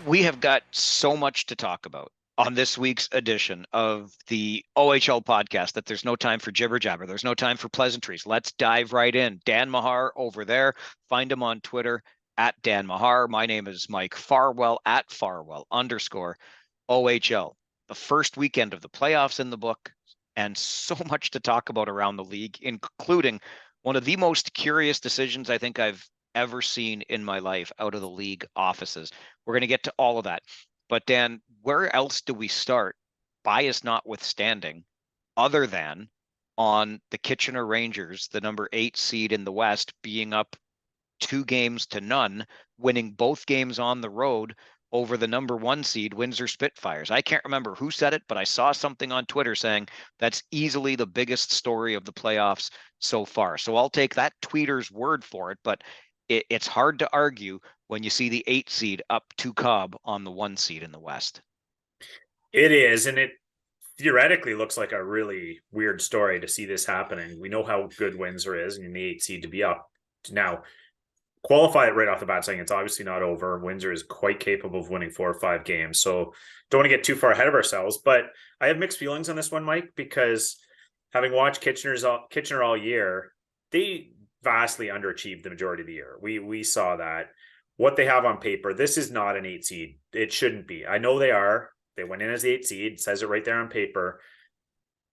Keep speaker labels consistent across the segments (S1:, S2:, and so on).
S1: We have got so much to talk about on this week's edition of the OHL podcast that there's no time for jibber jabber. There's no time for pleasantries. Let's dive right in. Dan Mahar over there. Find him on Twitter at Dan Mahar. My name is Mike Farwell at Farwell _ OHL. The first weekend of the playoffs in the book, and so much to talk about around the league, including one of the most curious decisions I think I've ever seen in my life out of the league offices. We're going to get to all of that. But Dan, where else do we start, bias notwithstanding, other than on the Kitchener Rangers, the number 8 seed in the West, being up 2-0, winning both games on the road over the number 1 seed Windsor Spitfires. I can't remember who said it, but I saw something on Twitter saying that's easily the biggest story of the playoffs so far. So I'll take that tweeter's word for it, but it's hard to argue when you see the 8 seed up to Cobb on the 1 seed in the West.
S2: It is, and it theoretically looks like a really weird story to see this happening. We know how good Windsor is, and the 8 seed to be up now. Qualify it right off the bat saying it's obviously not over. Windsor is quite capable of winning 4 or 5 games. So don't want to get too far ahead of ourselves. But I have mixed feelings on this one, Mike, because having watched Kitchener all year, they vastly underachieved the majority of the year. We saw that. What they have on paper, this is not an 8 seed. It shouldn't be. I know they are. They went in as the 8 seed, says it right there on paper,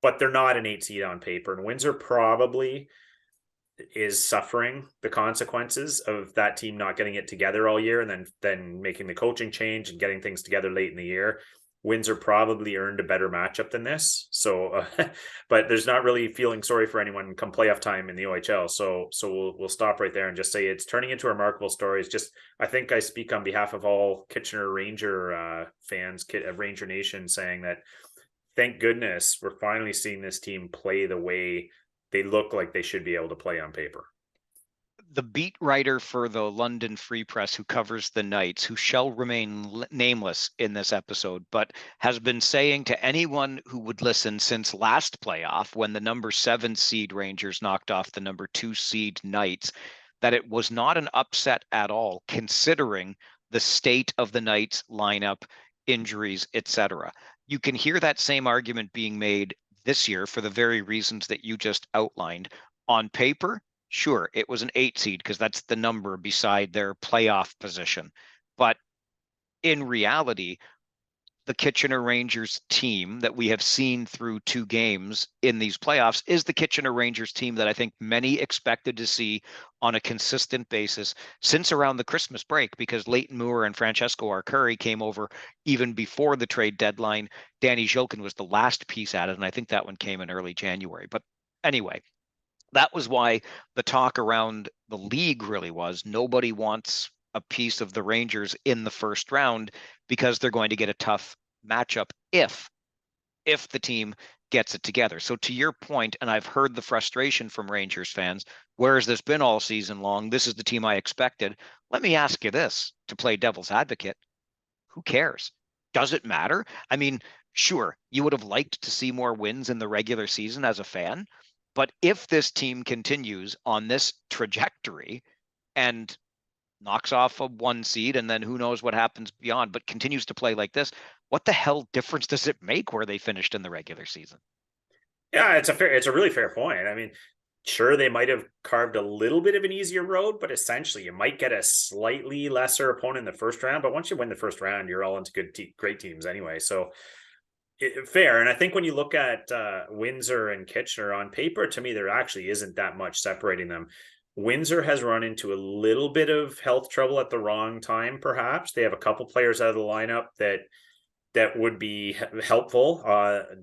S2: but they're not an 8 seed on paper. And Windsor probably is suffering the consequences of that team not getting it together all year and then making the coaching change and getting things together late in the year. Windsor probably earned a better matchup than this. So, but there's not really feeling sorry for anyone come playoff time in the OHL. So we'll stop right there and just say it's turning into a remarkable story. It's just, I think I speak on behalf of all Kitchener Ranger fans, Ranger Nation, saying that thank goodness we're finally seeing this team play the way they look like they should be able to play on paper.
S1: The beat writer for the London Free Press who covers the Knights, who shall remain nameless in this episode, but has been saying to anyone who would listen since last playoff, when the number 7 seed Rangers knocked off the number 2 seed Knights, that it was not an upset at all, considering the state of the Knights lineup, injuries, etc. You can hear that same argument being made this year for the very reasons that you just outlined. On paper, sure, it was an 8 seed because that's the number beside their playoff position. But in reality, the Kitchener Rangers team that we have seen through 2 games in these playoffs is the Kitchener Rangers team that I think many expected to see on a consistent basis since around the Christmas break, because Leighton Moore and Francesco Arcuri came over even before the trade deadline. Danny Jilkin was the last piece added, and I think that one came in early January. But anyway, that was why the talk around the league really was nobody wants a piece of the Rangers in the first round because they're going to get a tough matchup if the team gets it together. So to your point, and I've heard the frustration from Rangers fans, where has this been all season long? This is the team I expected. Let me ask you this, to play devil's advocate. Who cares? Does it matter? I mean, sure, you would have liked to see more wins in the regular season as a fan, but if this team continues on this trajectory and knocks off a 1 seed, and then who knows what happens beyond, but continues to play like this, what the hell difference does it make where they finished in the regular season?
S2: Yeah, it's a really fair point. I mean, sure, they might have carved a little bit of an easier road, but essentially you might get a slightly lesser opponent in the first round. But once you win the first round, you're all into great teams anyway. So fair. And I think when you look at Windsor and Kitchener on paper, to me, there actually isn't that much separating them. Windsor has run into a little bit of health trouble at the wrong time, perhaps. They have a couple players out of the lineup that would be helpful.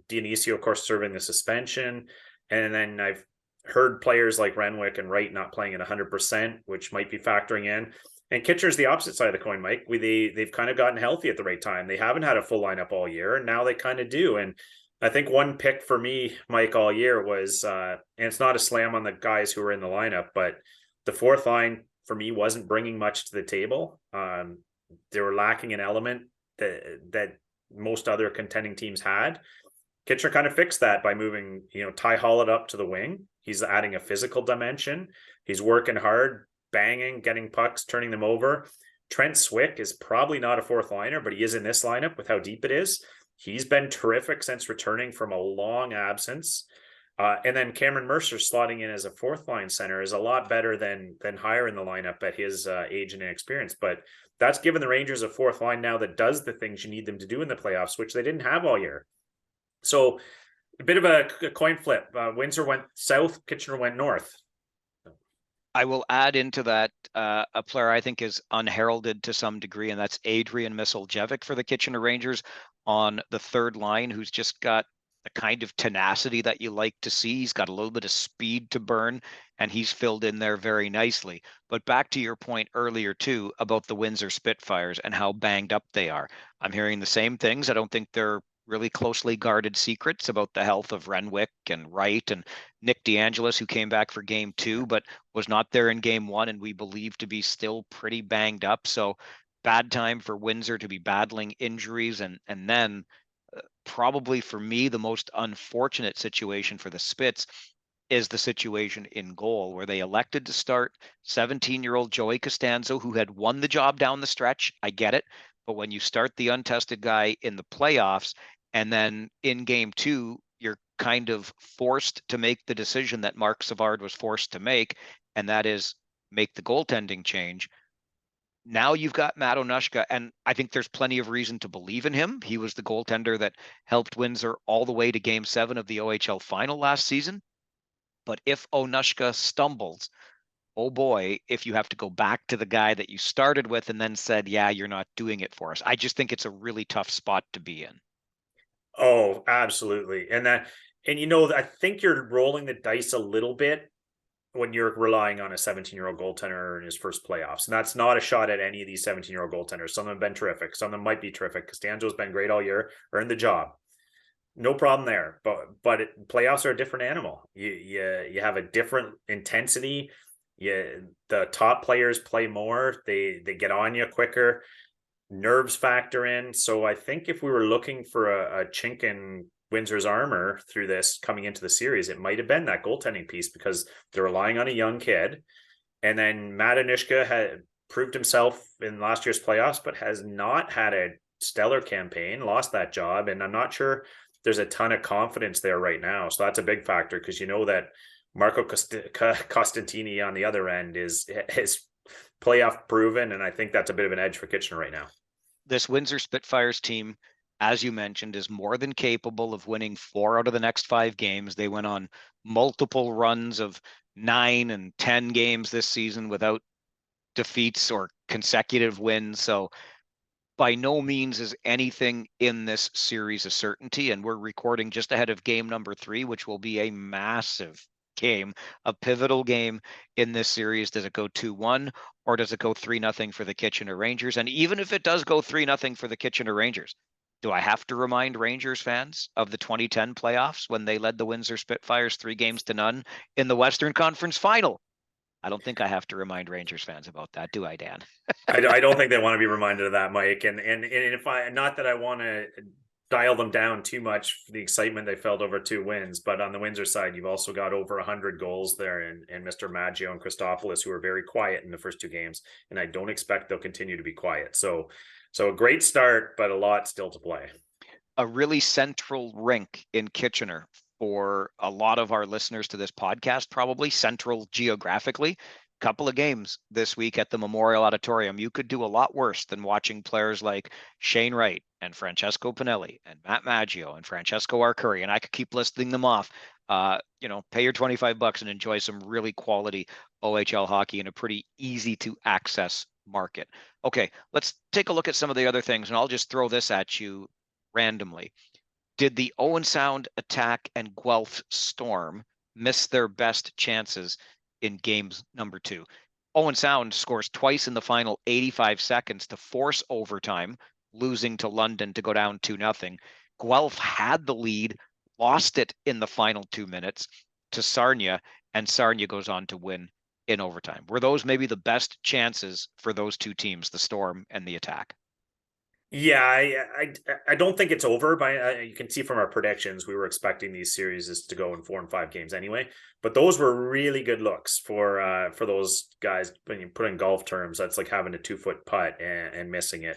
S2: Dionisio, of course, serving the suspension. And then I've heard players like Renwick and Wright not playing at 100%, which might be factoring in. And Kitchener's the opposite side of the coin, Mike. They've kind of gotten healthy at the right time. They haven't had a full lineup all year, and now they kind of do. And I think one pick for me, Mike, all year was, and it's not a slam on the guys who were in the lineup, but the fourth line for me wasn't bringing much to the table. They were lacking an element that most other contending teams had. Kitchener kind of fixed that by moving, Ty Hollett up to the wing. He's adding a physical dimension. He's working hard, banging, getting pucks, turning them over. Trent Swick is probably not a fourth liner, but he is in this lineup with how deep it is. He's been terrific since returning from a long absence. And then Cameron Mercer slotting in as a fourth line center is a lot better than higher in the lineup at his age and experience. But that's given the Rangers a fourth line now that does the things you need them to do in the playoffs, which they didn't have all year. So a bit of a coin flip. Windsor went south, Kitchener went north.
S1: I will add into that a player I think is unheralded to some degree, and that's Adrian Miseljevic for the Kitchener Rangers on the third line, who's just got the kind of tenacity that you like to see. He's got a little bit of speed to burn, and he's filled in there very nicely. But back to your point earlier, too, about the Windsor Spitfires and how banged up they are. I'm hearing the same things. I don't think they're really closely guarded secrets about the health of Renwick and Wright and Nick DeAngelis, who came back for game 2, but was not there in game 1 and we believe to be still pretty banged up. So bad time for Windsor to be battling injuries. And then probably for me, the most unfortunate situation for the Spits is the situation in goal where they elected to start 17-year-old Joey Costanzo, who had won the job down the stretch. I get it. But when you start the untested guy in the playoffs, and then in game 2, you're kind of forced to make the decision that Mark Savard was forced to make, and that is make the goaltending change. Now you've got Matt Onushka, and I think there's plenty of reason to believe in him. He was the goaltender that helped Windsor all the way to game 7 of the OHL final last season. But if Onushka stumbles, oh boy, if you have to go back to the guy that you started with and then said, yeah, you're not doing it for us. I just think it's a really tough spot to be in.
S2: Oh, absolutely. I think you're rolling the dice a little bit when you're relying on a 17-year-old goaltender in his first playoffs. And that's not a shot at any of these 17-year-old goaltenders. Some of them have been terrific. Some of them might be terrific. Costanzo's been great all year, earned the job. No problem there. Playoffs are a different animal. You have a different intensity. The top players play more. They get on you quicker. Nerves factor in. So I think if we were looking for a chink in Windsor's armor through this coming into the series, it might have been that goaltending piece because they're relying on a young kid. And then Matt Onishka had proved himself in last year's playoffs, but has not had a stellar campaign, lost that job. And I'm not sure there's a ton of confidence there right now. So that's a big factor because you know that Marco Costantini on the other end is playoff proven, and I think that's a bit of an edge for Kitchener right now.
S1: This Windsor Spitfires team, as you mentioned, is more than capable of winning 4 out of the next 5 games. They went on multiple runs of 9 and 10 games this season without defeats or consecutive wins. So by no means is anything in this series a certainty. And we're recording just ahead of game number 3, which will be a massive game, a pivotal game in this series. Does it go 2-1 or does it go 3-0 for the Kitchener Rangers? And even if it does go 3-0 for the Kitchener Rangers, do I have to remind Rangers fans of the 2010 playoffs when they led the Windsor Spitfires 3-0 in the Western Conference Final? I don't think I have to remind Rangers fans about that, do I, Dan?
S2: I don't think they want to be reminded of that, Mike. And if I, not that I want to dial them down too much for the excitement they felt over 2 wins, but on the Windsor side, you've also got over 100 goals there, and Mr. Maggio and Christopoulos, who were very quiet in the first 2 games, and I don't expect they'll continue to be quiet. So a great start, but a lot still to play.
S1: A really central rink in Kitchener for a lot of our listeners to this podcast, probably central geographically. Couple of games this week at the Memorial Auditorium. You could do a lot worse than watching players like Shane Wright and Francesco Pinelli and Matt Maggio and Francesco Arcuri, and I could keep listing them off. Pay your $25 and enjoy some really quality OHL hockey in a pretty easy to access market. Okay, let's take a look at some of the other things, and I'll just throw this at you randomly. Did the Owen Sound Attack and Guelph Storm miss their best chances in games number 2? Owen Sound scores twice in the final 85 seconds to force overtime, losing to London to go down 2-0. Guelph had the lead, lost it in the final 2 minutes to Sarnia, and Sarnia goes on to win in overtime. Were those maybe the best chances for those 2 teams, the Storm and the Attack?
S2: Yeah, I don't think it's over. By you can see from our predictions, we were expecting these series to go in 4 and 5 games anyway. But those were really good looks for those guys. When you put in golf terms, that's like having a 2 foot putt and missing it.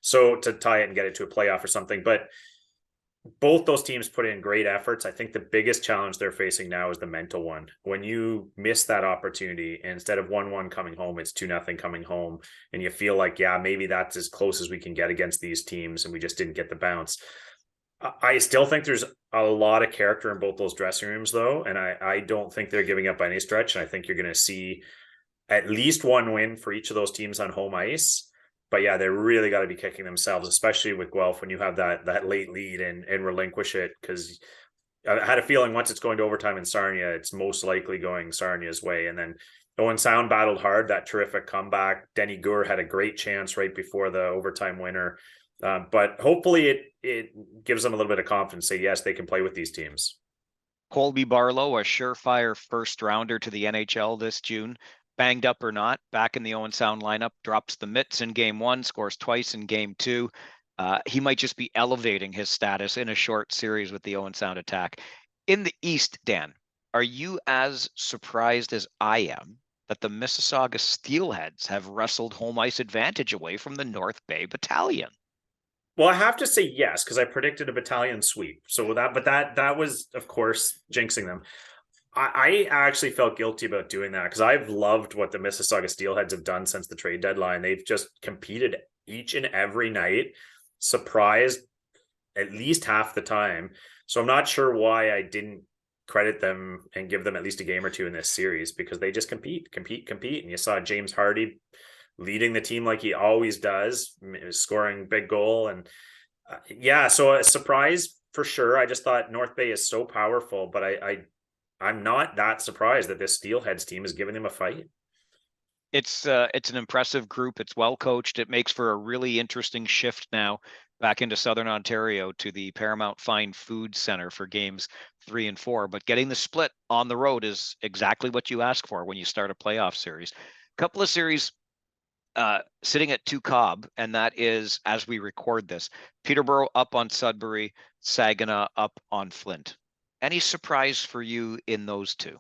S2: So to tie it and get it to a playoff or something. But both those teams put in great efforts. I think the biggest challenge they're facing now is the mental one. When you miss that opportunity, and instead of 1-1 coming home, it's 2-0 coming home, and you feel like, yeah, maybe that's as close as we can get against these teams, and we just didn't get the bounce. I still think there's a lot of character in both those dressing rooms, though, and I don't think they're giving up by any stretch. And I think you're going to see at least one win for each of those teams on home ice. But yeah, they really got to be kicking themselves, especially with Guelph when you have that late lead and relinquish it. Because I had a feeling once it's going to overtime in Sarnia, it's most likely going Sarnia's way. And then Owen Sound battled hard, that terrific comeback. Denny Gour had a great chance right before the overtime winner. But hopefully it gives them a little bit of confidence. Say, yes, they can play with these teams.
S1: Colby Barlow, a surefire first rounder to the NHL this June, banged up or not, back in the Owen Sound lineup, drops the mitts in game one, scores twice in game two. He might just be elevating his status in a short series with the Owen Sound attack. In the East, Dan, are you as surprised as I am that the Mississauga Steelheads have wrestled home ice advantage away from the North Bay Battalion?
S2: Well, I have to say yes because I predicted a battalion sweep. So that was, of course, jinxing them. I actually felt guilty about doing that because I've loved what the Mississauga Steelheads have done since the trade deadline. They've just competed each and every night, surprised at least half the time. So I'm not sure why I didn't credit them and give them at least a game or two in this series because they just compete. And you saw James Hardy leading the team like he always does, scoring big goal. And yeah, so a surprise for sure. I just thought North Bay is so powerful, but I'm not that surprised that this Steelheads team is giving them a fight.
S1: It's an impressive group. It's well coached. It makes for a really interesting shift now back into Southern Ontario to the Paramount Fine Food Center for games 3 and 4. But getting the split on the road is exactly what you ask for when you start a playoff series. A couple of series sitting at 2 Cobb, and that is as we record this. Peterborough up on Sudbury, Saginaw up on Flint. Any surprise for you in those two?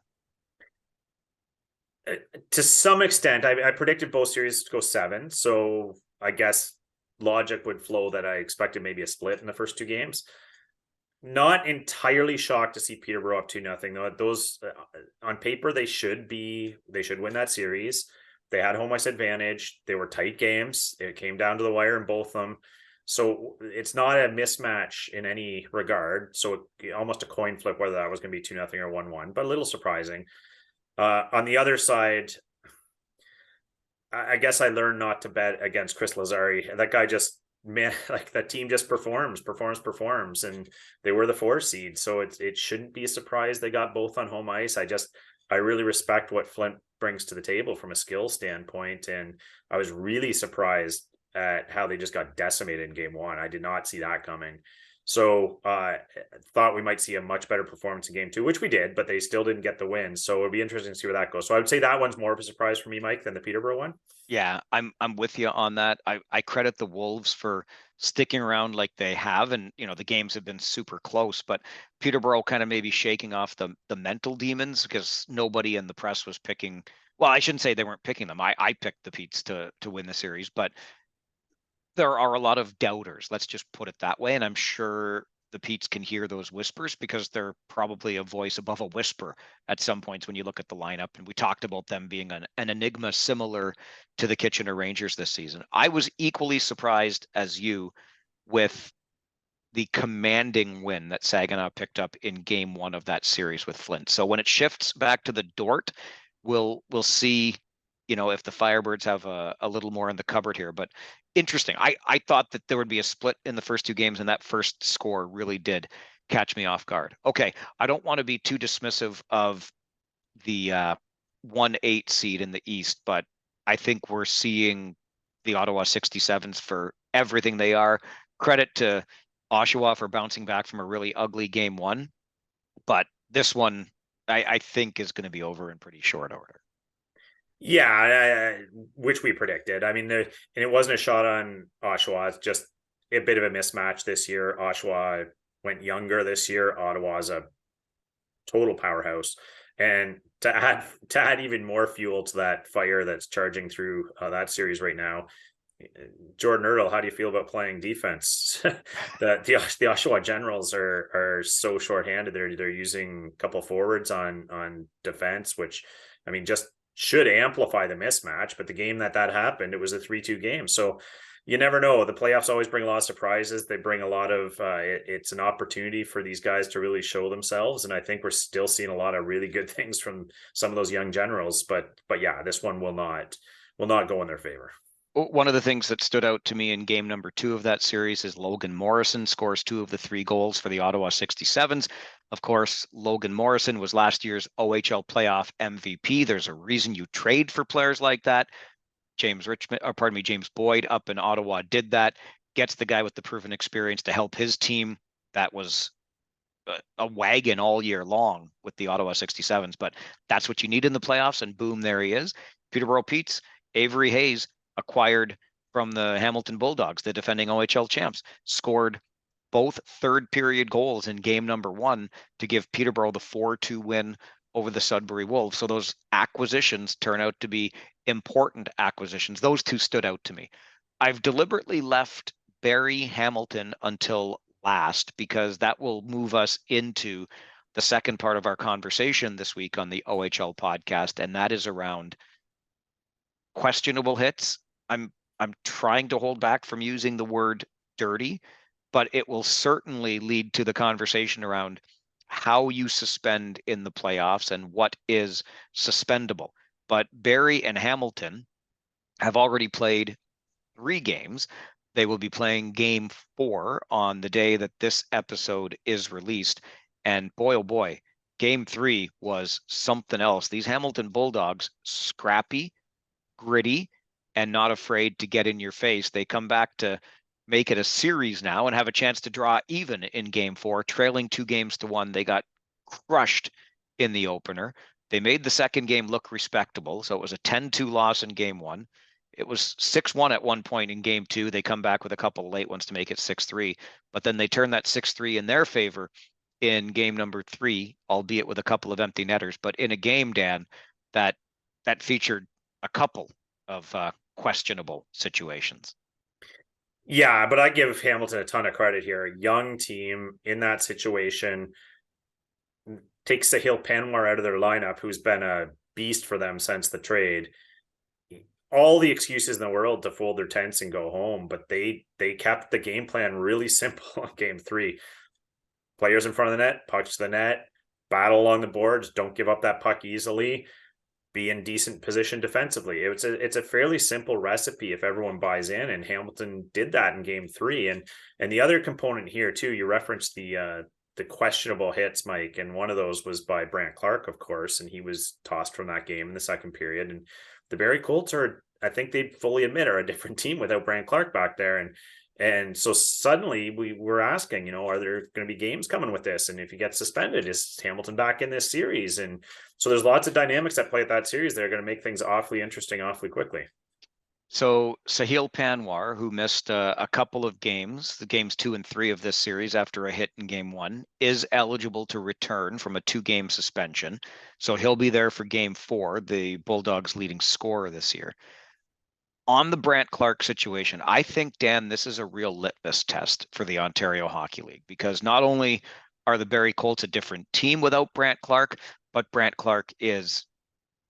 S2: To some extent, I predicted both series to go 7. So I guess logic would flow that I expected maybe a split in the first 2 games. Not entirely shocked to see Peterborough up 2-0. Though those on paper they should win that series. They had home ice advantage. They were tight games. It came down to the wire in both of them. So it's not a mismatch in any regard. So almost a coin flip whether that was going to be 2-0 or 1-1, but a little surprising. On the other side, I guess I learned not to bet against Chris Lazari. That guy just, man, like that team just performs, and they were the 4 seed, so it shouldn't be a surprise they got both on home ice. I really respect what Flint brings to the table from a skill standpoint, and I was really surprised at how they just got decimated in game one. I did not see that coming. So thought we might see a much better performance in game two, which we did, but they still didn't get the win. So it'll be interesting to see where that goes. So I would say that one's more of a surprise for me, Mike, than the Peterborough one.
S1: Yeah, I'm with you on that. I credit the Wolves for sticking around like they have, and the games have been super close. But Peterborough kind of maybe shaking off the mental demons because nobody in the press was picking. Well, I shouldn't say they weren't picking them. I picked the Petes to win the series, but there are a lot of doubters. Let's just put it that way. And I'm sure the Petes can hear those whispers because they're probably a voice above a whisper at some points when you look at the lineup. And we talked about them being an enigma similar to the Kitchener Rangers this season. I was equally surprised as you with the commanding win that Saginaw picked up in game one of that series with Flint. So when it shifts back to the Dort, we'll see, if the Firebirds have a little more in the cupboard here. But interesting. I thought that there would be a split in the first 2 games, and that first score really did catch me off guard. Okay, I don't want to be too dismissive of the 1-8 seed in the East, but I think we're seeing the Ottawa 67s for everything they are. Credit to Oshawa for bouncing back from a really ugly game one, but this one I think is going to be over in pretty short order.
S2: Yeah, which we predicted. I mean, and it wasn't a shot on Oshawa. It's just a bit of a mismatch this year. Oshawa went younger this year. Ottawa's a total powerhouse. And to add even more fuel to that fire that's charging through that series right now, Jordan Earl, how do you feel about playing defense? The Oshawa Generals are so shorthanded. They're using a couple forwards on defense, which I mean just should amplify the mismatch. But the game that happened, it was a 3-2 game. So you never know. The playoffs always bring a lot of surprises. They bring a lot of it's an opportunity for these guys to really show themselves, and I think we're still seeing a lot of really good things from some of those young generals. But yeah, this one will not go in their favor.
S1: One of the things that stood out to me in game number 2 of that series is Logan Morrison scores 2 of the 3 goals for the Ottawa 67s. Of course, Logan Morrison was last year's OHL playoff MVP. There's a reason you trade for players like that. James Boyd up in Ottawa did that, gets the guy with the proven experience to help his team. That was a wagon all year long with the Ottawa 67s, but that's what you need in the playoffs, and boom, there he is. Peterborough Pete's Avery Hayes, acquired from the Hamilton Bulldogs, the defending OHL champs, scored both third period goals in game number 1 to give Peterborough the 4-2 win over the Sudbury Wolves. So those acquisitions turn out to be important acquisitions. Those 2 stood out to me. I've deliberately left Barrie Hamilton until last because that will move us into the second part of our conversation this week on the OHL podcast, and that is around questionable hits. I'm trying to hold back from using the word dirty, but it will certainly lead to the conversation around how you suspend in the playoffs and what is suspendable. But Barrie and Hamilton have already played 3 games. They will be playing game 4 on the day that this episode is released. And boy, oh boy, game 3 was something else. These Hamilton Bulldogs, scrappy, gritty, and not afraid to get in your face. They come back to make it a series now and have a chance to draw even in game 4, trailing 2-1. They got crushed in the opener. They made the second game look respectable. So it was a 10-2 loss in game 1. It was 6-1 at one point in game 2. They come back with a couple of late ones to make it 6-3, but then they turn that 6-3 in their favor in game number 3, albeit with a couple of empty netters. But in a game, Dan, that featured a couple of questionable situations.
S2: Yeah, but I give Hamilton a ton of credit here. A young team in that situation takes Sahil Panwar out of their lineup, who's been a beast for them since the trade. All the excuses in the world to fold their tents and go home, but they kept the game plan really simple in game 3. Players in front of the net, pucks to the net, battle along the boards, don't give up that puck easily, be in decent position defensively. It's a fairly simple recipe if everyone buys in, and Hamilton did that in game 3. And the other component here too, you referenced the questionable hits, Mike, and one of those was by Brant Clark, of course, and he was tossed from that game in the second period. And the Barrie Colts are, I think they fully admit, are a different team without Brant Clark back there. And so suddenly we were asking, are there going to be games coming with this? And if he gets suspended, is Hamilton back in this series? And so there's lots of dynamics that play at that series that are going to make things awfully interesting awfully quickly.
S1: So Sahil Panwar, who missed a couple of games, the games 2 and 3 of this series after a hit in game 1, is eligible to return from a 2-game suspension. So he'll be there for game 4, the Bulldogs' leading scorer this year. On the Brant Clark situation, I think, Dan, this is a real litmus test for the Ontario Hockey League, because not only are the Barrie Colts a different team without Brant Clark, but Brant Clark is,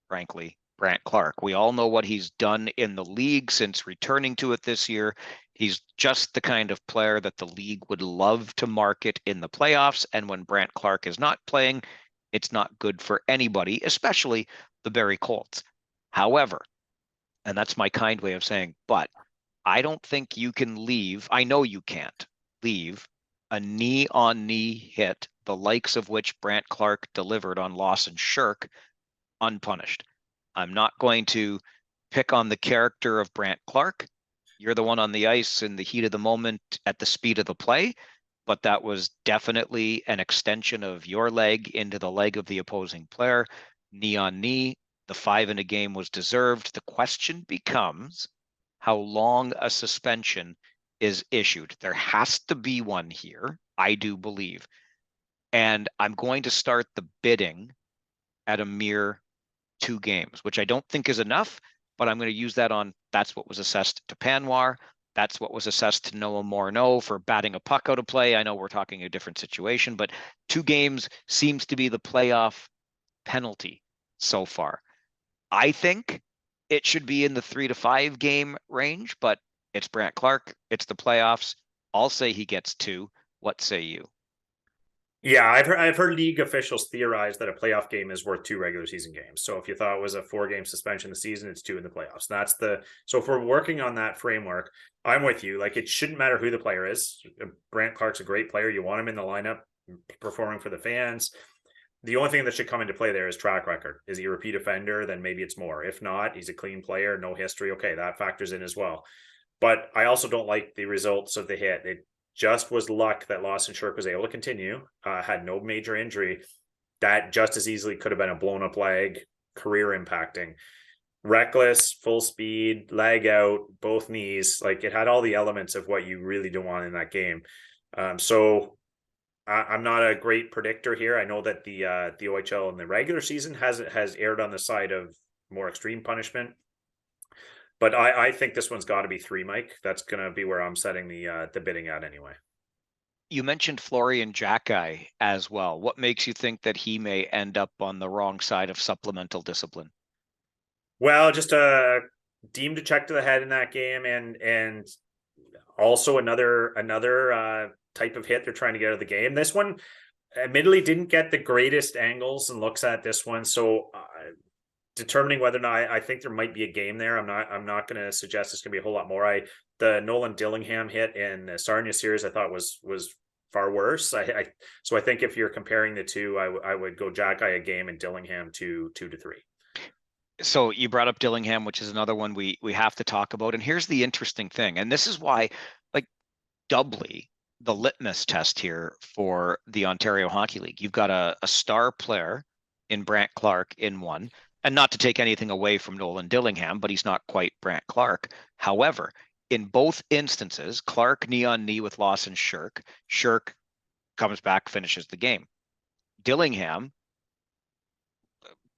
S1: frankly, Brant Clark. We all know what he's done in the league since returning to it this year. He's just the kind of player that the league would love to market in the playoffs. And when Brant Clark is not playing, it's not good for anybody, especially the Barrie Colts. However, and that's my kind way of saying, but I don't think you can leave. I know you can't leave a knee-on-knee hit, the likes of which Brant Clark delivered on Lawson Shirk, unpunished. I'm not going to pick on the character of Brant Clark. You're the one on the ice in the heat of the moment at the speed of the play, but that was definitely an extension of your leg into the leg of the opposing player, knee on knee. The 5 in a game was deserved. The question becomes how long a suspension is issued. There has to be one here, I do believe. And I'm going to start the bidding at a mere 2 games, which I don't think is enough, but I'm going to use that on that's what was assessed to Panwar. That's what was assessed to Noah Morneau for batting a puck out of play. I know we're talking a different situation, but 2 games seems to be the playoff penalty so far. I think it should be in the 3 to 5 game range, but it's Brant Clark. It's the playoffs. I'll say he gets 2. What say you?
S2: Yeah, I've heard league officials theorize that a playoff game is worth 2 regular season games. So if you thought it was a 4 game suspension the season, it's 2 in the playoffs. That's the so if we're working on that framework, I'm with you. Like it shouldn't matter who the player is. Brant Clark's a great player. You want him in the lineup, performing for the fans. The only thing that should come into play there is track record. Is he a repeat offender? Then maybe it's more. If not, he's a clean player, no history. Okay, that factors in as well. But I also don't like the results of the hit. It just was luck that Lawson Shirk was able to continue, had no major injury. That just as easily could have been a blown up leg, career impacting. Reckless, full speed, leg out, both knees. Like it had all the elements of what you really don't want in that game. I'm not a great predictor here. I know that the OHL in the regular season has erred on the side of more extreme punishment. But I think this one's got to be 3, Mike. That's going to be where I'm setting the bidding at anyway.
S1: You mentioned Florian Jacki as well. What makes you think that he may end up on the wrong side of supplemental discipline?
S2: Well, just a deemed a check to the head in that game, and also another type of hit they're trying to get out of the game. This one, admittedly, didn't get the greatest angles and looks at this one. So determining whether or not I think there might be a game there. I'm not going to suggest it's going to be a whole lot more. The Nolan Dillingham hit in the Sarnia series I thought was far worse. So I think if you're comparing the two, I would go Jacki a game and Dillingham 2 to 3.
S1: So you brought up Dillingham, which is another one we have to talk about. And here's the interesting thing, and this is why, like, doubly the litmus test here for the Ontario Hockey League. You've got a star player in Brant Clark in one, and not to take anything away from Nolan Dillingham, but he's not quite Brant Clark. However, in both instances, Clark knee on knee with Lawson Shirk. Shirk comes back, finishes the game. Dillingham,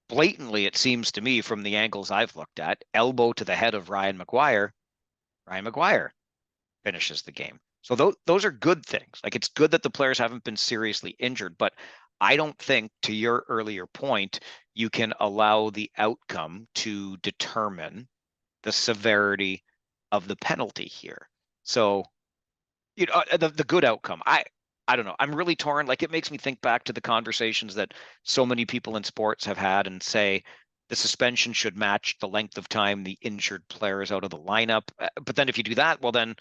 S1: blatantly, it seems to me from the angles I've looked at, elbow to the head of Ryan McGuire. Ryan McGuire finishes the game. So those are good things. Like it's good that the players haven't been seriously injured, but I don't think, to your earlier point, you can allow the outcome to determine the severity of the penalty here. So, the good outcome. I don't know. I'm really torn. Like it makes me think back to the conversations that so many people in sports have had and say the suspension should match the length of time the injured player is out of the lineup. But then if you do that, well, then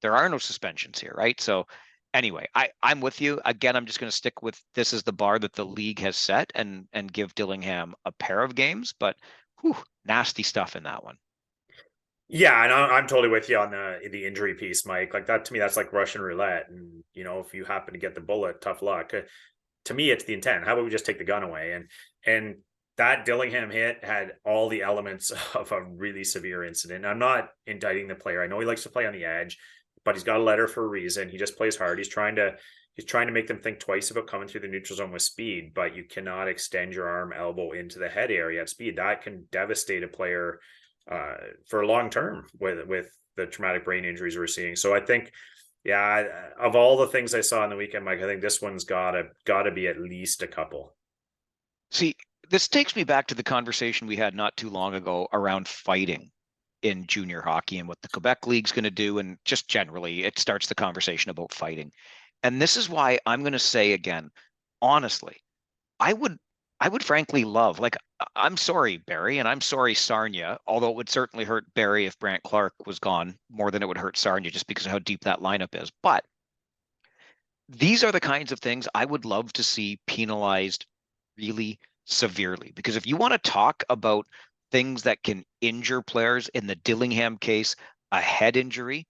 S1: there are no suspensions here, right? So anyway, I'm with you. Again, I'm just going to stick with this is the bar that the league has set and give Dillingham a pair of games, but whew, nasty stuff in that one.
S2: Yeah, and I'm totally with you on the injury piece, Mike. Like that to me, that's like Russian roulette. And if you happen to get the bullet, tough luck. To me, it's the intent. How about we just take the gun away? And that Dillingham hit had all the elements of a really severe incident. I'm not indicting the player. I know he likes to play on the edge, but he's got a letter for a reason. He just plays hard. He's trying to make them think twice about coming through the neutral zone with speed, but you cannot extend your arm elbow into the head area at speed. That can devastate a player for a long term with the traumatic brain injuries we're seeing. So I think, yeah, of all the things I saw in the weekend, Mike, I think this one's gotta be at least a couple.
S1: See, this takes me back to the conversation we had not too long ago around fighting in junior hockey and what the Quebec League's going to do. And just generally, it starts the conversation about fighting. And this is why I'm going to say again, honestly, I would I would frankly love, like, I'm sorry, Barry, and I'm sorry, Sarnia, although it would certainly hurt Barry if Brant Clark was gone more than it would hurt Sarnia just because of how deep that lineup is. But these are the kinds of things I would love to see penalized really severely. Because if you want to talk about things that can injure players, in the Dillingham case, a head injury,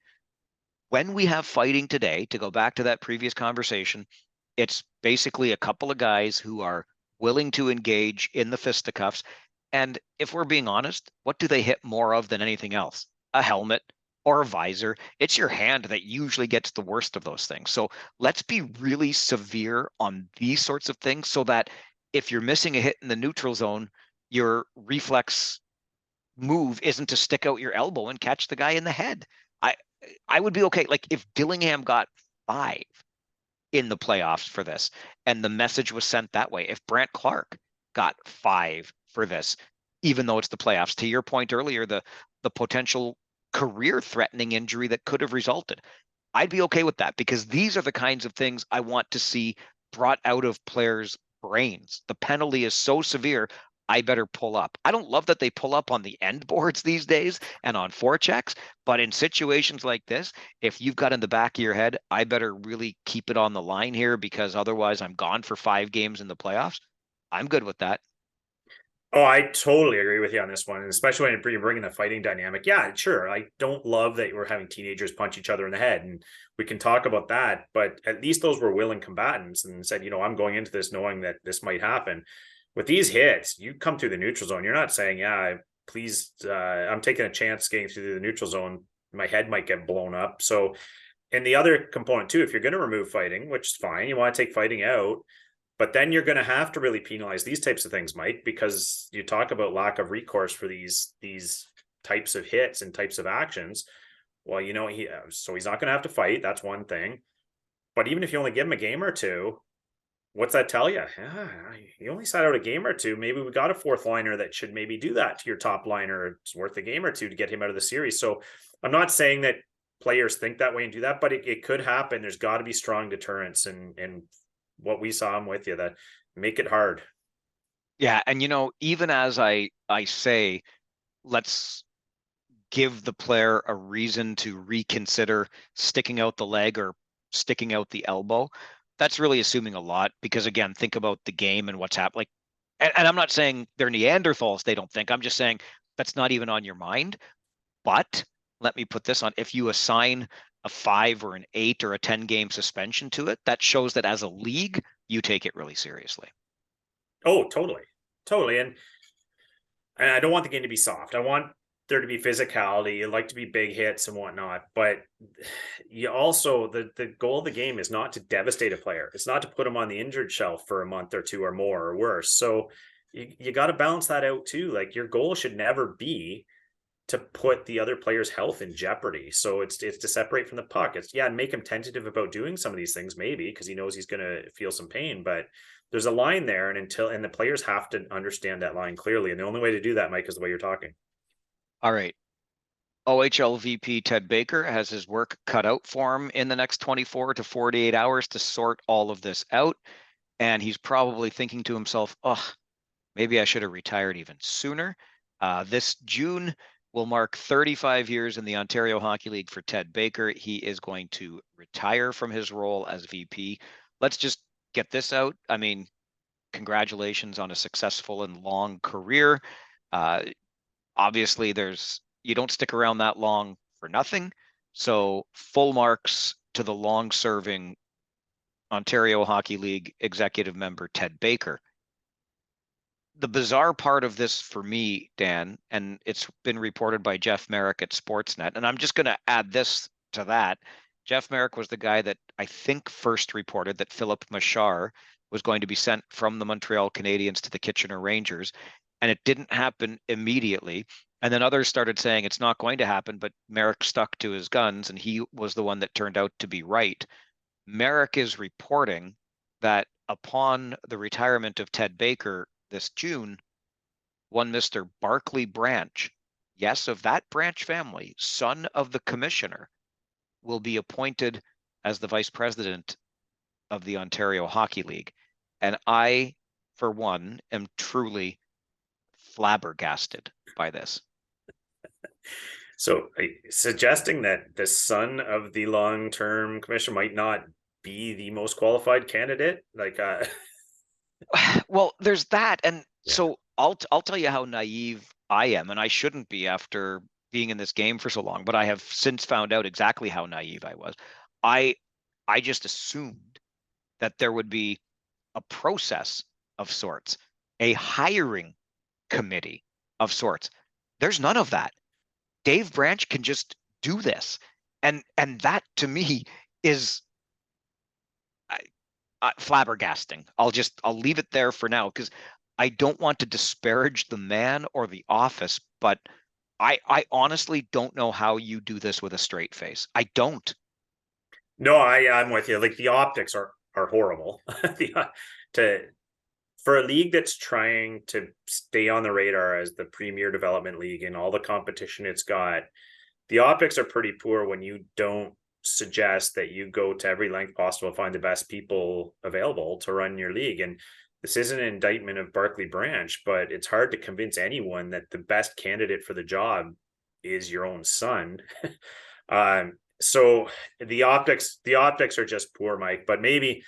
S1: when we have fighting today, to go back to that previous conversation, it's basically a couple of guys who are willing to engage in the fisticuffs. And if we're being honest, what do they hit more of than anything else? A helmet or a visor. It's your hand that usually gets the worst of those things. So let's be really severe on these sorts of things so that if you're missing a hit in the neutral zone, your reflex move isn't to stick out your elbow and catch the guy in the head. I I would be okay. Like if Dillingham got 5 in the playoffs for this, and the message was sent that way. If Brant Clark got 5 for this, even though it's the playoffs, to your point earlier, the potential career threatening injury that could have resulted, I'd be okay with that because these are the kinds of things I want to see brought out of players' brains. The penalty is so severe, I better pull up. I don't love that they pull up on the end boards these days and on forechecks, but in situations like this, if you've got in the back of your head, I better really keep it on the line here because otherwise I'm gone for 5 games in the playoffs. I'm good with that.
S2: Oh, I totally agree with you on this one, and especially when you're bringing the fighting dynamic. Yeah, sure. I don't love that we're having teenagers punch each other in the head, and we can talk about that. But at least those were willing combatants and said, I'm going into this knowing that this might happen. With these hits, you come through the neutral zone. You're not saying, "Yeah, please, I'm taking a chance getting through the neutral zone. My head might get blown up." So, and the other component too, if you're going to remove fighting, which is fine, you want to take fighting out, but then you're going to have to really penalize these types of things, Mike, because you talk about lack of recourse for these types of hits and types of actions. Well, he's not going to have to fight. That's one thing. But even if you only give him a game or two, what's that tell you? Yeah, you only sat out a game or two. Maybe we got a fourth liner that should maybe do that to your top liner. It's worth a game or two to get him out of the series. So I'm not saying that players think that way and do that, but it could happen. There's got to be strong deterrence, and what we saw him with you, that make it hard.
S1: Yeah, and even as I say, let's give the player a reason to reconsider sticking out the leg or sticking out the elbow. That's really assuming a lot because again, think about the game and what's happening. Like, and I'm not saying they're Neanderthals, they don't think. I'm just saying that's not even on your mind. But let me put this on. If you assign a 5 or an 8 or a 10-game suspension to it, that shows that as a league, you take it really seriously.
S2: Oh, totally. Totally. And I don't want the game to be soft. I want there to be physicality. You like to be big hits and whatnot, but you also the goal of the game is not to devastate a player. It's not to put them on the injured shelf for a month or two or more or worse. So you got to balance that out too. Like your goal should never be to put the other player's health in jeopardy. So it's to separate from the puck. It's make him tentative about doing some of these things, maybe because he knows he's going to feel some pain, but there's a line there, and the players have to understand that line clearly. And the only way to do that, Mike, is the way you're talking.
S1: All right. OHL VP Ted Baker has his work cut out for him in the next 24 to 48 hours to sort all of this out. And he's probably thinking to himself, oh, maybe I should have retired even sooner. This June will mark 35 years in the Ontario Hockey League for Ted Baker. He is going to retire from his role as VP. Let's just get this out. I mean, congratulations on a successful and long career. Uh, Obviously, you don't stick around that long for nothing. So full marks to the long-serving Ontario Hockey League executive member, Ted Baker. The bizarre part of this for me, Dan, and it's been reported by Jeff Merrick at Sportsnet, and I'm just going to add this to that. Jeff Merrick was the guy that I think first reported that Philip Machar was going to be sent from the Montreal Canadiens to the Kitchener Rangers, and it didn't happen immediately. And then others started saying it's not going to happen, but Merrick stuck to his guns, and he was the one that turned out to be right. Merrick is reporting that upon the retirement of Ted Baker this June, one Mr. Barclay Branch, yes, of that Branch family, son of the commissioner, will be appointed as the vice president of the Ontario Hockey League. And I, for one, am truly flabbergasted by this.
S2: So suggesting that the son of the long-term commissioner might not be the most qualified candidate,
S1: Well, there's that, and
S2: yeah.
S1: so I'll tell you how naive I am, and I shouldn't be after being in this game for so long, but I have since found out exactly how naive I was. I I just assumed that there would be a process of sorts, a hiring committee of sorts. There's none of that. Dave Branch can just do this. And that to me is flabbergasting. I'll leave it there for now because I don't want to disparage the man or the office, but I honestly don't know how you do this with a straight face. I don't.
S2: No, I'm with you. Like the optics are horrible. To for a league that's trying to stay on the radar as the premier development league and all the competition it's got, the optics are pretty poor when you don't suggest that you go to every length possible to find the best people available to run your league. And this isn't an indictment of Barclay Branch, but it's hard to convince anyone that the best candidate for the job is your own son. So the optics are just poor, Mike. But maybe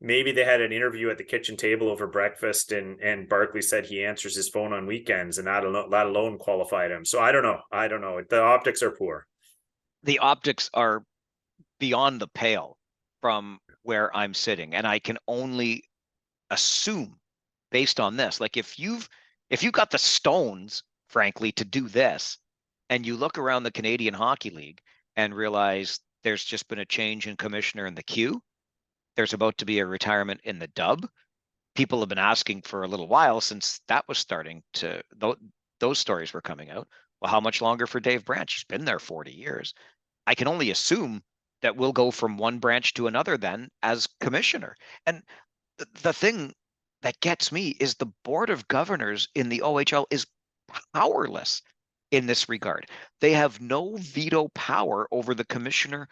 S2: they had an interview at the kitchen table over breakfast, and Barkley said he answers his phone on weekends, and that alone qualified him. So I don't know. The optics are poor.
S1: The optics are beyond the pale from where I'm sitting, and I can only assume based on this, like if you've got the stones, frankly, to do this, and you look around the Canadian Hockey League and realize there's just been a change in commissioner in the Q, there's about to be a retirement in the Dub. People have been asking for a little while since that was starting to those stories were coming out. Well, how much longer for Dave Branch? He's been there 40 years. I can only assume that we'll go from one branch to another then as commissioner. And the thing that gets me is the board of governors in the OHL is powerless in this regard. They have no veto power over the commissioner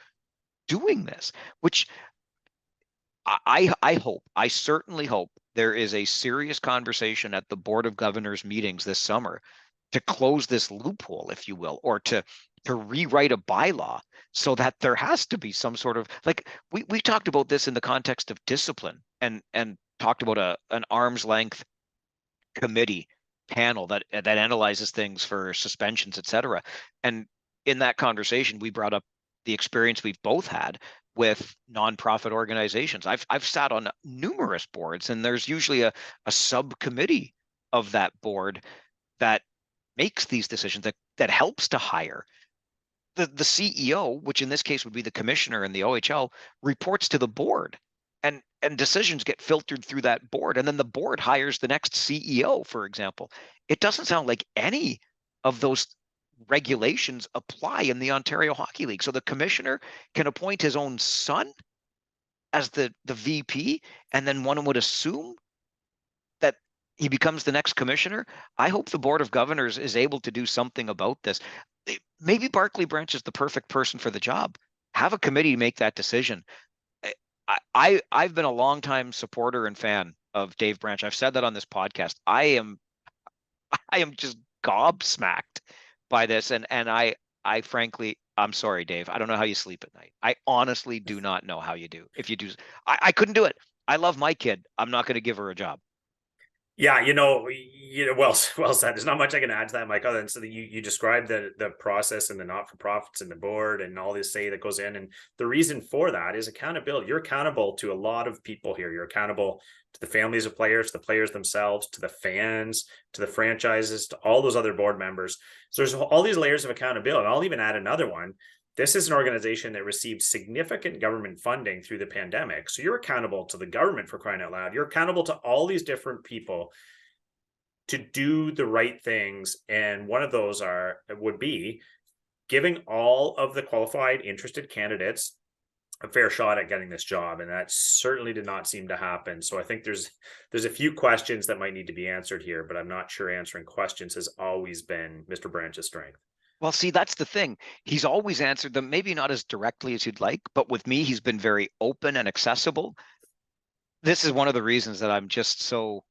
S1: doing this, which I certainly hope there is a serious conversation at the board of governors meetings this summer to close this loophole, if you will, or to rewrite a bylaw so that there has to be some sort of, like, we talked about this in the context of discipline and talked about an arm's length committee panel that analyzes things for suspensions, et cetera. And in that conversation, we brought up the experience we've both had with nonprofit organizations. I've sat on numerous boards, and there's usually a subcommittee of that board that makes these decisions, that helps to hire. The CEO, which in this case would be the commissioner in the OHL, reports to the board, and decisions get filtered through that board, and then the board hires the next CEO, for example. It doesn't sound like any of those regulations apply in the Ontario Hockey League. So the commissioner can appoint his own son as the VP, and then one would assume that he becomes the next commissioner. I hope the board of governors is able to do something about this. Maybe Barclay Branch is the perfect person for the job. Have a committee make that decision. I've been a longtime supporter and fan of Dave Branch. I've said that on this podcast. I am just gobsmacked by this, and I frankly, I'm sorry, Dave. I don't know how you sleep at night. I honestly do not know how you do. If you do, I couldn't do it. I love my kid. I'm not going to give her a job.
S2: Yeah, well said. There's not much I can add to that, Mike. Other than so that you described the process and the not for profits and the board and all this say that goes in, and the reason for that is accountability. You're accountable to a lot of people here. You're accountable to the families of players, to the players themselves, to the fans, to the franchises, to all those other board members. So there's all these layers of accountability. And I'll even add another one. This is an organization that received significant government funding through the pandemic. So you're accountable to the government, for crying out loud. You're accountable to all these different people to do the right things. And one of those would be giving all of the qualified, interested candidates a fair shot at getting this job. And that certainly did not seem to happen. So I think there's a few questions that might need to be answered here, but I'm not sure answering questions has always been Mr. Branch's strength.
S1: Well, see, that's the thing. He's always answered them, maybe not as directly as you'd like, but with me, he's been very open and accessible. This is one of the reasons that I'm so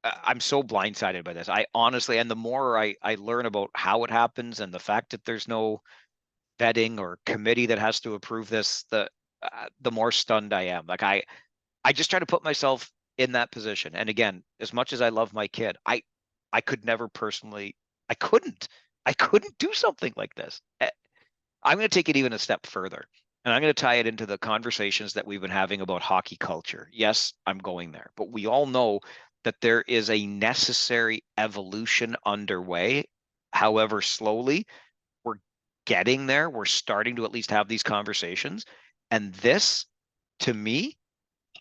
S1: blindsided by this. I honestly, and the more I learn about how it happens and the fact that there's no vetting or committee that has to approve this, the more stunned I am. Like I just try to put myself in that position. And again, as much as I love my kid, I could never personally, I couldn't do something like this. I'm going to take it even a step further, and I'm going to tie it into the conversations that we've been having about hockey culture. Yes, I'm going there, but we all know that there is a necessary evolution underway, however slowly. We're getting there. We're starting to at least have these conversations. And this, to me,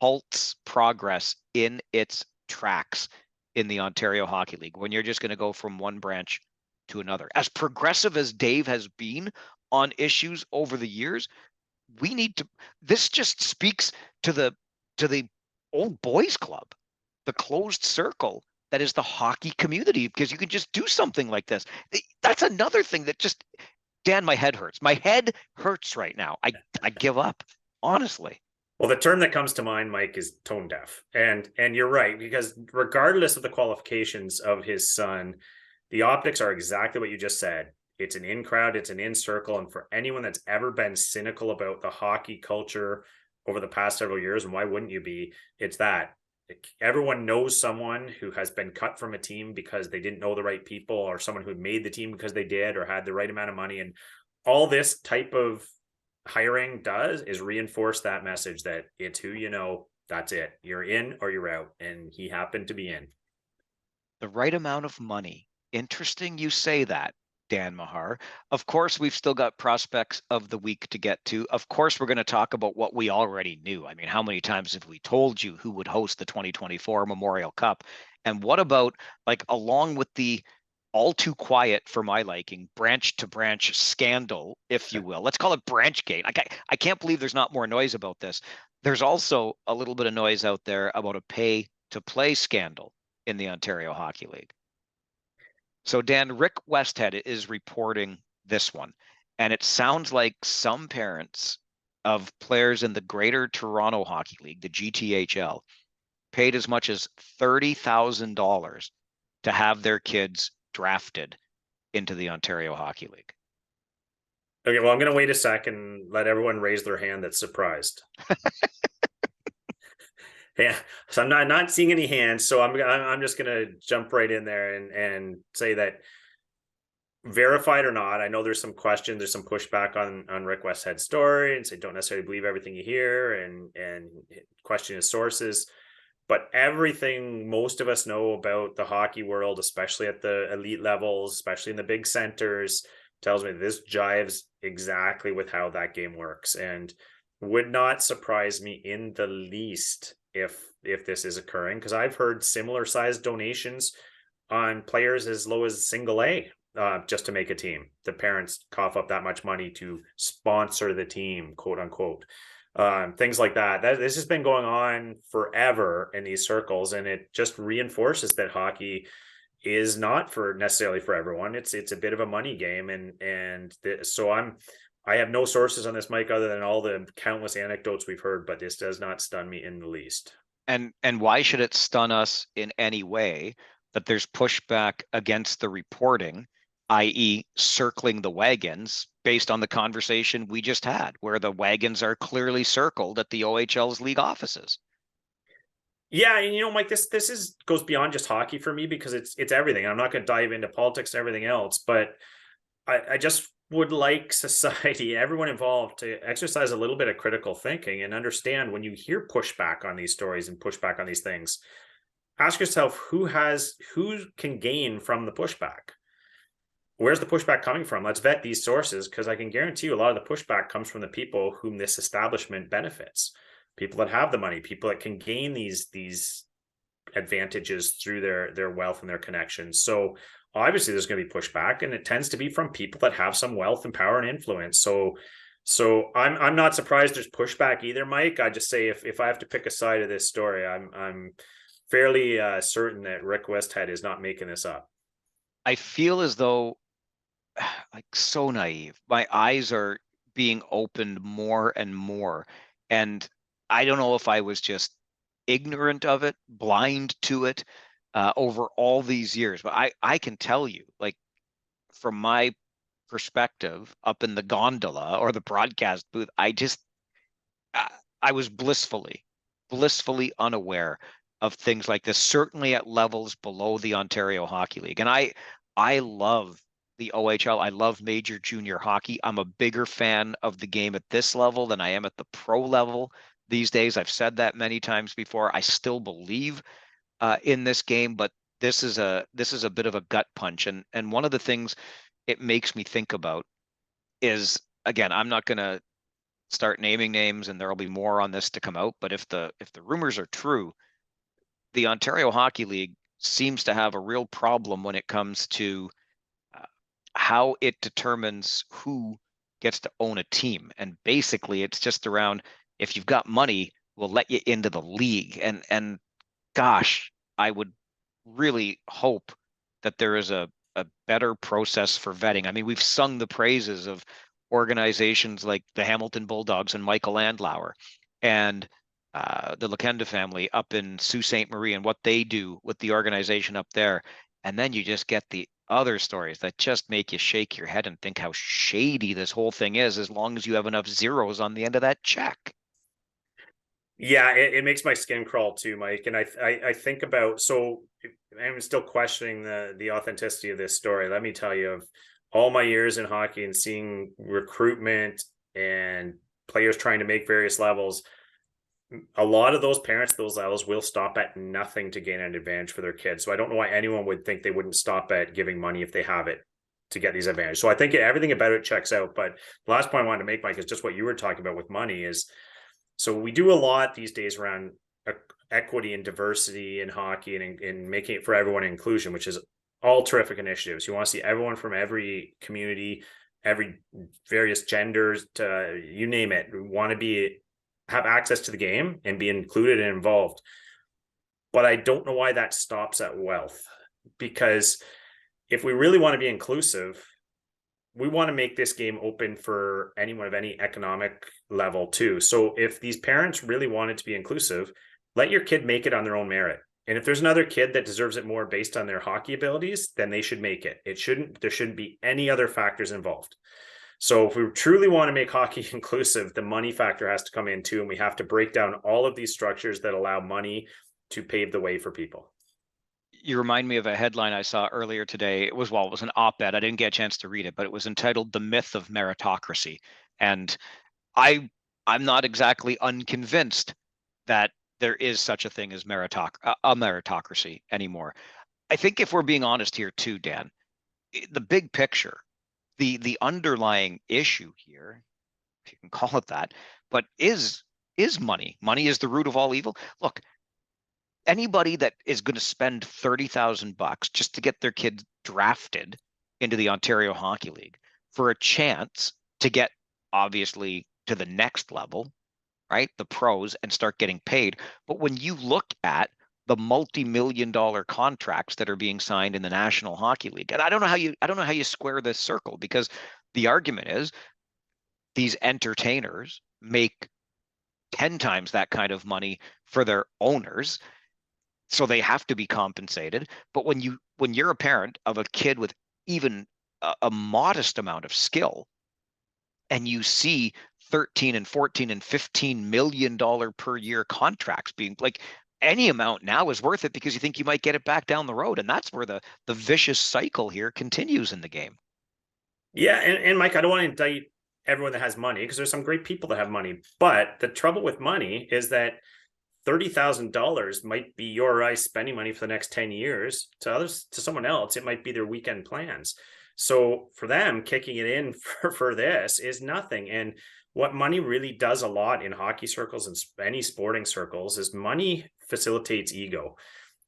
S1: halts progress in its tracks in the Ontario Hockey League when you're just going to go from one branch to another. As progressive as Dave has been on issues over the years, we need to, this just speaks to the old boys club, the closed circle that is the hockey community, because you can just do something like this. That's another thing that just, Dan, my head hurts. My head hurts right now. I give up, honestly.
S2: Well, the term that comes to mind, Mike, is tone deaf. And you're right, because regardless of the qualifications of his son, the optics are exactly what you just said. It's an in crowd, it's an in circle. And for anyone that's ever been cynical about the hockey culture over the past several years, and why wouldn't you be? It's that everyone knows someone who has been cut from a team because they didn't know the right people, or someone who made the team because they did or had the right amount of money. And all this type of hiring does is reinforce that message that it's who you know, that's it. You're in or you're out. And he happened to be in.
S1: The right amount of money. Interesting you say that, Dan Mahar. Of course, we've still got prospects of the week to get to. Of course, we're going to talk about what we already knew. I mean, how many times have we told you who would host the 2024 Memorial Cup? And what about, like, along with the all too quiet for my liking branch to branch scandal, if you will, let's call it Branchgate. I can't believe there's not more noise about this. There's also a little bit of noise out there about a pay to play scandal in the Ontario Hockey League. So, Dan, Rick Westhead is reporting this one, and it sounds like some parents of players in the Greater Toronto Hockey League, the GTHL, paid as much as $30,000 to have their kids drafted into the Ontario Hockey League.
S2: Okay, well, I'm going to wait a second, let everyone raise their hand that's surprised. Yeah, so I'm not seeing any hands, so I'm just going to jump right in there and say that, verified or not, I know there's some questions, there's some pushback on Rick Westhead's story, and say don't necessarily believe everything you hear, and question his sources. But everything most of us know about the hockey world, especially at the elite levels, especially in the big centers, tells me this jives exactly with how that game works, and would not surprise me in the least if this is occurring, because I've heard similar sized donations on players as low as single A, just to make a team. The parents cough up that much money to sponsor the team, quote unquote. Things like that. This has been going on forever in these circles, and it just reinforces that hockey is not for necessarily for everyone. It's a bit of a money game, so I have no sources on this, Mike, other than all the countless anecdotes we've heard, but this does not stun me in the least.
S1: And why should it stun us in any way that there's pushback against the reporting, i.e., circling the wagons based on the conversation we just had, where the wagons are clearly circled at the OHL's league offices?
S2: Yeah, and Mike, this is goes beyond just hockey for me, because it's everything. I'm not going to dive into politics and everything else, but I just would like society, everyone involved, to exercise a little bit of critical thinking and understand when you hear pushback on these stories and pushback on these things, ask yourself who can gain from the pushback. Where's the pushback coming from? Let's vet these sources, because I can guarantee you a lot of the pushback comes from the people whom this establishment benefits. People that have the money, people that can gain these advantages through their wealth and their connections. So obviously there's going to be pushback, and it tends to be from people that have some wealth and power and influence. So I'm not surprised there's pushback either, Mike. I just say if I have to pick a side of this story, I'm fairly certain that Rick Westhead is not making this up.
S1: I feel as though, like, so naive. My eyes are being opened more and more. And I don't know if I was just ignorant of it, blind to it, over all these years. But I can tell you, like, from my perspective up in the gondola or the broadcast booth, I, I was blissfully unaware of things like this, certainly at levels below the Ontario Hockey League. And I love the OHL. I love major junior hockey. I'm a bigger fan of the game at this level than I am at the pro level these days. I've said that many times before. I still believe in this game, but this is a bit of a gut punch. And one of the things it makes me think about is, again, I'm not going to start naming names, and there'll be more on this to come out. But if the rumors are true, the Ontario Hockey League seems to have a real problem when it comes to uh, how it determines who gets to own a team. And basically, it's just around, if you've got money, we'll let you into the league. And gosh, I would really hope that there is a better process for vetting. I mean, we've sung the praises of organizations like the Hamilton Bulldogs and Michael Landlauer and the Lakenda family up in Sault Ste. Marie, and what they do with the organization up there. And then you just get the other stories that just make you shake your head and think how shady this whole thing is, as long as you have enough zeros on the end of that check.
S2: Yeah, it makes my skin crawl too, Mike. And I think about, so I'm still questioning the authenticity of this story. Let me tell you, of all my years in hockey and seeing recruitment and players trying to make various levels, a lot of those parents, those levels will stop at nothing to gain an advantage for their kids. So I don't know why anyone would think they wouldn't stop at giving money if they have it to get these advantages. So I think everything about it checks out. But the last point I wanted to make, Mike, is just what you were talking about with money is, so we do a lot these days around equity and diversity in hockey and making it for everyone inclusion, which is all terrific initiatives. You want to see everyone from every community, every various genders, to you name it, we want to be have access to the game and be included and involved. But I don't know why that stops at wealth, because if we really want to be inclusive, we want to make this game open for anyone of any economic level too. So if these parents really want it to be inclusive, let your kid make it on their own merit. And if there's another kid that deserves it more based on their hockey abilities, then they should make it. There shouldn't be any other factors involved. So if we truly want to make hockey inclusive, the money factor has to come in too. And we have to break down all of these structures that allow money to pave the way for people.
S1: You remind me of a headline I saw earlier today. It was an op-ed. I didn't get a chance to read it, but it was entitled "The Myth of Meritocracy." And I I'm not exactly unconvinced that there is such a thing as a meritocracy anymore. I think if we're being honest here too, Dan, the big picture, the underlying issue here, if you can call it that, but is money. Money is the root of all evil. Look, anybody that is going to spend $30,000 just to get their kid drafted into the Ontario Hockey League for a chance to get, obviously, to the next level, right? The pros, and start getting paid. But when you look at the multi-million dollar contracts that are being signed in the National Hockey League, and I don't know how you square this circle, because the argument is these entertainers make 10 times that kind of money for their owners, so they have to be compensated. But when you're a parent of a kid with even a modest amount of skill, and you see 13 and 14 and $15 million per year contracts being, like, any amount now is worth it because you think you might get it back down the road, and that's where the vicious cycle here continues in the game.
S2: Yeah, and Mike, I don't want to indict everyone that has money, because there's some great people that have money. But the trouble with money is that $30,000 might be your eyes spending money for the next 10 years. To others, to someone else, it might be their weekend plans. So for them, kicking it in for this is nothing. And what money really does a lot in hockey circles and any sporting circles is money facilitates ego.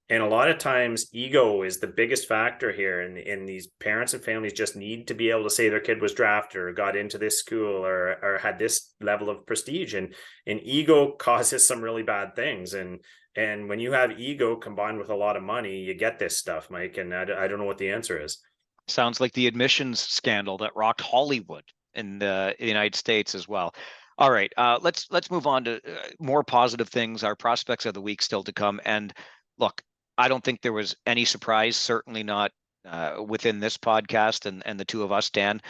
S2: And a lot of times ego is the biggest factor here. And these parents and families just need to be able to say their kid was drafted or got into this school or had this level of prestige. And ego causes some really bad things. And when you have ego combined with a lot of money, you get this stuff, Mike. And I don't know what the answer is.
S1: Sounds like the admissions scandal that rocked Hollywood in the United States as well. All right, let's move on to more positive things. Our prospects of the week still to come. And look, I don't think there was any surprise, certainly not within this podcast and the two of us, Dan.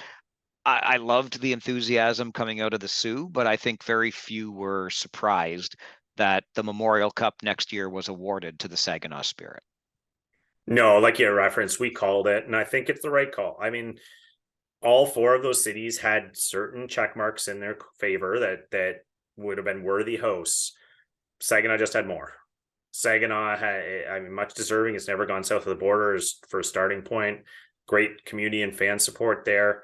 S1: I loved the enthusiasm coming out of the Sioux, but I think very few were surprised that the Memorial Cup next year was awarded to the Saginaw Spirit.
S2: No, like you referenced, we called it, and I think it's the right call. I mean, all four of those cities had certain check marks in their favor that would have been worthy hosts. Saginaw just had more. Saginaw had, I mean, much deserving. It's never gone south of the border for a starting point. Great community and fan support there.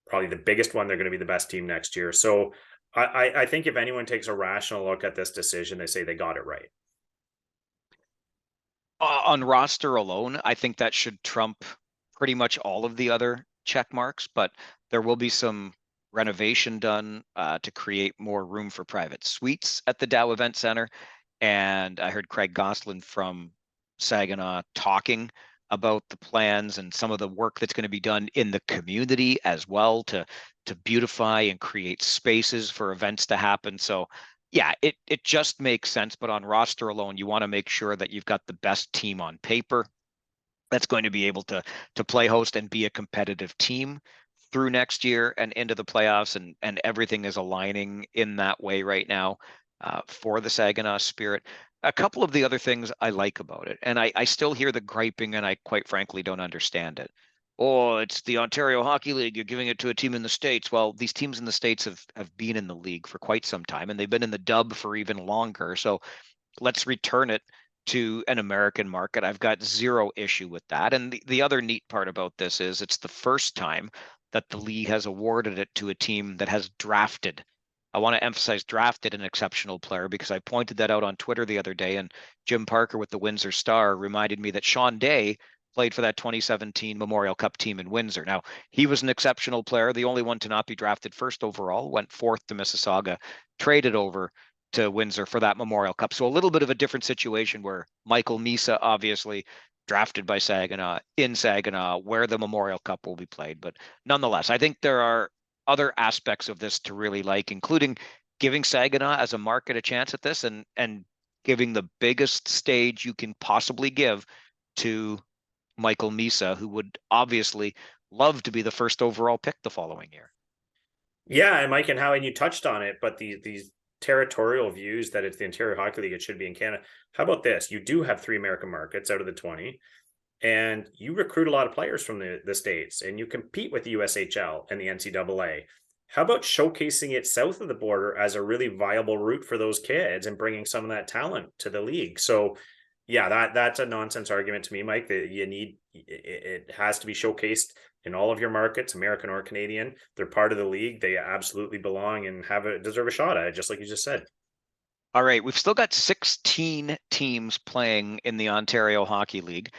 S2: probably the biggest one. They're going to be the best team next year. So I think if anyone takes a rational look at this decision, they say they got it right.
S1: On roster alone, I think that should trump pretty much all of the other check marks, but there will be some renovation done to create more room for private suites at the Dow Event Center. And I heard Craig Goslin from Saginaw talking about the plans and some of the work that's going to be done in the community as well to beautify and create spaces for events to happen. So yeah, it just makes sense. But on roster alone, you want to make sure that you've got the best team on paper that's going to be able to play host and be a competitive team through next year and into the playoffs, and everything is aligning in that way right now for the Saginaw Spirit. A couple of the other things I like about it, and I still hear the griping, and I quite frankly don't understand it. Oh, it's the Ontario Hockey League. You're giving it to a team in the States. Well, these teams in the States have been in the league for quite some time, and they've been in the dub for even longer. So let's return it to an American market. I've got zero issue with that. And the other neat part about this is it's the first time that the league has awarded it to a team that has drafted. I want to emphasize drafted an exceptional player because I pointed that out on Twitter the other day, and Jim Parker with the Windsor Star reminded me that Sean Day played for that 2017 Memorial Cup team in Windsor. Now, he was an exceptional player, the only one to not be drafted first overall, went fourth to Mississauga, traded over to Windsor for that Memorial Cup. So a little bit of a different situation where Michael Misa, obviously drafted by Saginaw in Saginaw, where the Memorial Cup will be played. But nonetheless, I think there are other aspects of this to really like, including giving Saginaw as a market a chance at this, and giving the biggest stage you can possibly give to Michael Misa, who would obviously love to be the first overall pick the following year.
S2: Yeah, and Mike and Howie, and you touched on it, but these territorial views that it's the Ontario Hockey League, it should be in Canada. How about this? You do have 3 American markets out of the 20, and you recruit a lot of players from the States, and you compete with the USHL and the NCAA. How about showcasing it south of the border as a really viable route for those kids and bringing some of that talent to the league? So yeah, that's a nonsense argument to me, Mike, that you need it has to be showcased in all of your markets, American or Canadian. They're part of the league. They absolutely belong and deserve a shot at it, just like you just said.
S1: All right, we've still got 16 teams playing in the Ontario Hockey League.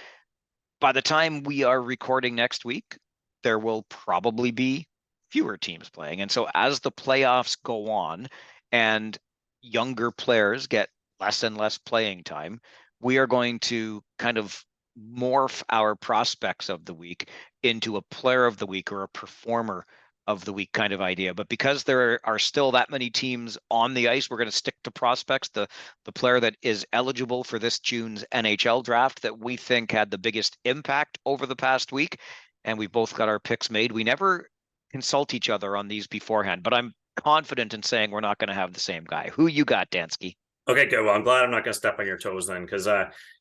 S1: By the time we are recording next week, there will probably be fewer teams playing. And so as the playoffs go on and younger players get less and less playing time, we are going to kind of morph our prospects of the week into a player of the week or a performer of the week kind of idea. But because there are still that many teams on the ice, we're going to stick to prospects. The player that is eligible for this June's NHL draft that we think had the biggest impact over the past week. And we both got our picks made. We never consult each other on these beforehand, but I'm confident in saying we're not going to have the same guy. Who you got, Dansky?
S2: Okay, good. Well, I'm glad I'm not going to step on your toes then, because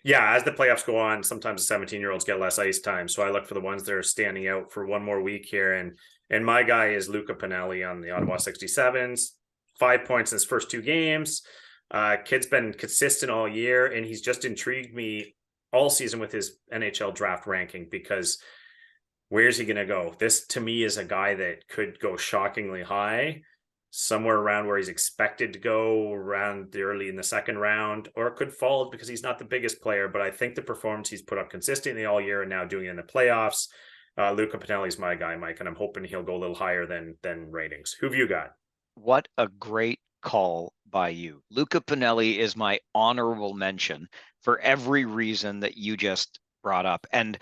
S2: yeah, as the playoffs go on, sometimes the 17-year-olds get less ice time. So I look for the ones that are standing out for one more week here, and my guy is Luca Pinelli on the Ottawa 67s. 5 points in his first 2 games. Kid's been consistent all year, and he's just intrigued me all season with his NHL draft ranking, because where's he going to go? This to me is a guy that could go shockingly high, somewhere around where he's expected to go, around the early in the second round, or it could fall because he's not the biggest player. But I think the performance he's put up consistently all year and now doing it in the playoffs, Luca Pinelli's my guy, Mike, and I'm hoping he'll go a little higher than ratings. Who've you got?
S1: What a great call by you. Luca Pinelli is my honorable mention for every reason that you just brought up. And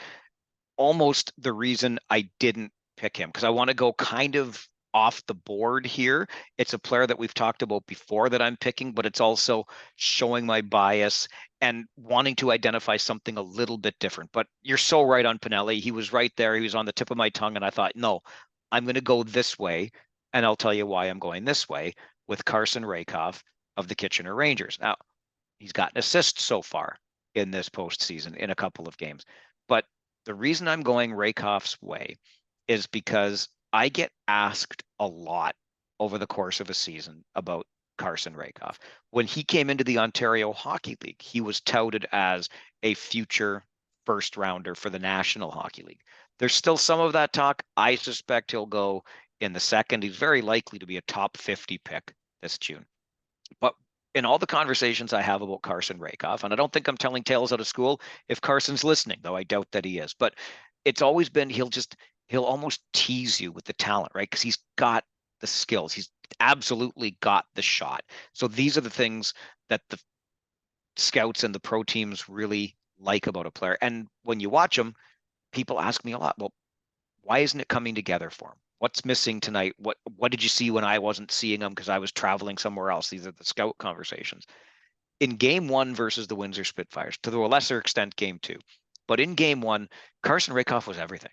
S1: almost the reason I didn't pick him, because I want to go kind of off the board here. It's a player that we've talked about before that I'm picking, but it's also showing my bias and wanting to identify something a little bit different. But you're so right on Pinelli. He was right there. He was on the tip of my tongue. And I thought, no, I'm going to go this way. And I'll tell you why I'm going this way with Carson Rakoff of the Kitchener Rangers. Now, he's got an assist so far in this postseason in a couple of games. But the reason I'm going Rakoff's way is because I get asked a lot over the course of a season about Carson Rakoff. When he came into the Ontario Hockey League, he was touted as a future first rounder for the National Hockey League. There's still some of that talk. I suspect he'll go in the second. He's very likely to be a top 50 pick this June. But in all the conversations I have about Carson Rakoff, and I don't think I'm telling tales out of school if Carson's listening, though I doubt that he is, but it's always been he'll almost tease you with the talent, right? Because he's got the skills. He's absolutely got the shot. So these are the things that the scouts and the pro teams really like about a player. And when you watch him, people ask me a lot, well, why isn't it coming together for him? What's missing tonight? What did you see when I wasn't seeing him because I was traveling somewhere else? These are the scout conversations. In game one versus the Windsor Spitfires, to a lesser extent, game two. But in game one, Carson Rakoff was everything.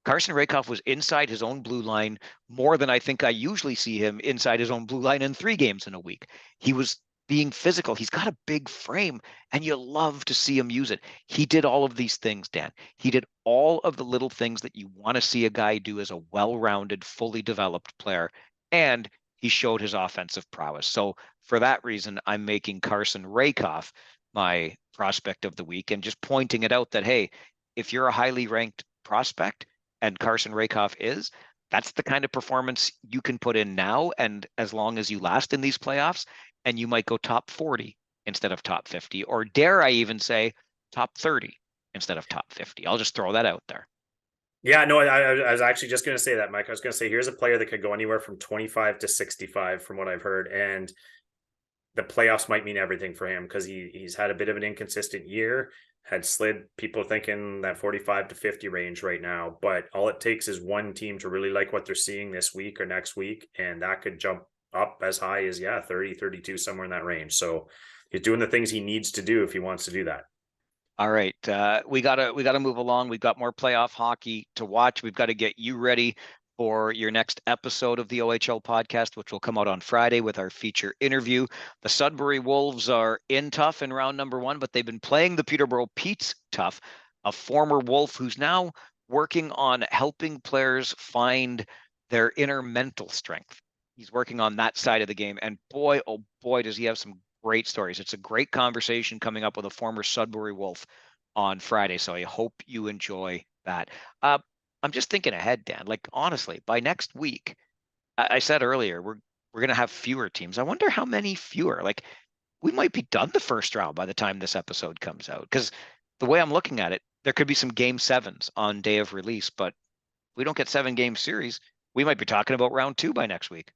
S1: Carson Rakoff was inside his own blue line more than I think I usually see him inside his own blue line in 3 games in a week. He was being physical. He's got a big frame, and you love to see him use it. He did all of these things, Dan. He did all of the little things that you want to see a guy do as a well-rounded, fully developed player. And he showed his offensive prowess. So for that reason, I'm making Carson Rakoff my prospect of the week and just pointing it out that, hey, if you're a highly ranked prospect, and Carson Rakoff is, that's the kind of performance you can put in now. And as long as you last in these playoffs, and you might go top 40 instead of top 50, or dare I even say top 30 instead of top 50. I'll just throw that out there.
S2: Yeah, no, I was actually just going to say that, Mike. I was going to say, here's a player that could go anywhere from 25 to 65 from what I've heard. And the playoffs might mean everything for him because he's had a bit of an inconsistent year, had slid people thinking that 45 to 50 range right now. But all it takes is one team to really like what they're seeing this week or next week. And that could jump up as high as, 30, 32, somewhere in that range. So he's doing the things he needs to do if he wants to do that.
S1: All right, we gotta move along. We've got more playoff hockey to watch. We've got to get you ready for your next episode of the OHL podcast, which will come out on Friday with our feature interview. The Sudbury Wolves are in tough in round number 1, but they've been playing the Peterborough Petes tough, a former Wolf who's now working on helping players find their inner mental strength. He's working on that side of the game, and boy, oh boy, does he have some great stories. It's a great conversation coming up with a former Sudbury Wolf on Friday. So I hope you enjoy that. I'm just thinking ahead, Dan. Like honestly, by next week, I said earlier, we're gonna have fewer teams. I wonder how many fewer. Like we might be done the first round by the time this episode comes out. Because the way I'm looking at it, there could be some game sevens on day of release, but if we don't get 7-game series, we might be talking about round 2 by next week.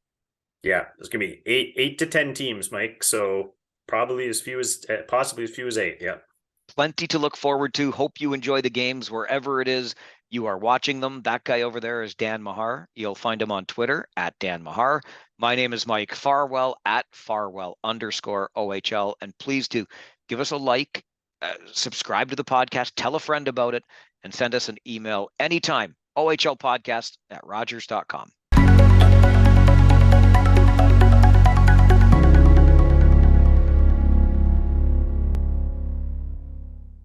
S2: Yeah, there's gonna be eight to 10 teams, Mike. So probably as few as possibly as few as 8. Yeah.
S1: Plenty to look forward to. Hope you enjoy the games wherever it is you are watching them. That guy over there is Dan Mahar. You'll find him on Twitter at Dan Mahar. My name is Mike Farwell at Farwell_OHL. And please do give us a like, subscribe to the podcast, tell a friend about it, and send us an email anytime. OHL podcast at Rogers.com.